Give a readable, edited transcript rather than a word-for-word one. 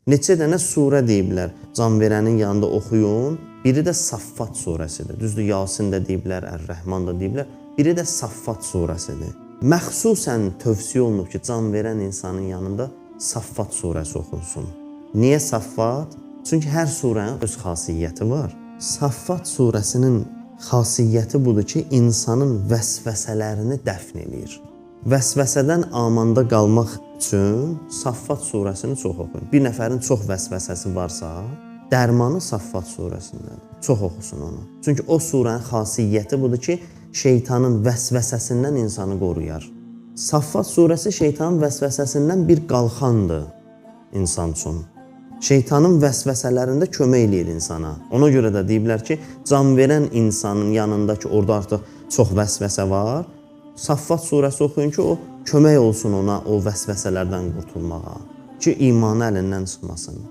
Neçə dənə surə deyiblər, can verənin yanında oxuyun. Biri də Saffat surəsidir. Düzdür, Yasin də deyiblər, Ər-Rəhman da deyiblər. Biri də Saffat surəsidir. Məxsusən tövsiyə olunub ki, can verən insanın yanında Saffat surəsi oxunsun. Niyə Saffat? Çünki hər surənin öz xasiyyəti var. Saffat surəsinin xasiyyəti budur ki, insanın vəsvəsələrini dəfn eləyir. Vəsvəsədən amanda qalmaq üçün Saffat surəsini çox oxuyun. Bir nəfərin çox vəsvəsəsi varsa, dərmanı Saffat surəsindədir. Çox oxusun onu. Çünki o surənin xasiyyəti budur ki, şeytanın vəsvəsəsindən insanı qoruyar. Saffat surəsi şeytanın vəsvəsəsindən bir qalxandır insan üçün. Şeytanın vəsvəsələrində kömək eləyir insana. Ona görə də deyiblər ki, can verən insanın yanındakı orada artıq çox vəsvəsə var. Saffat surəsi oxuyun ki, o kömək olsun ona o vəsvəsələrdən qurtulmağa. Ki, imanı əlindən çıxmasın.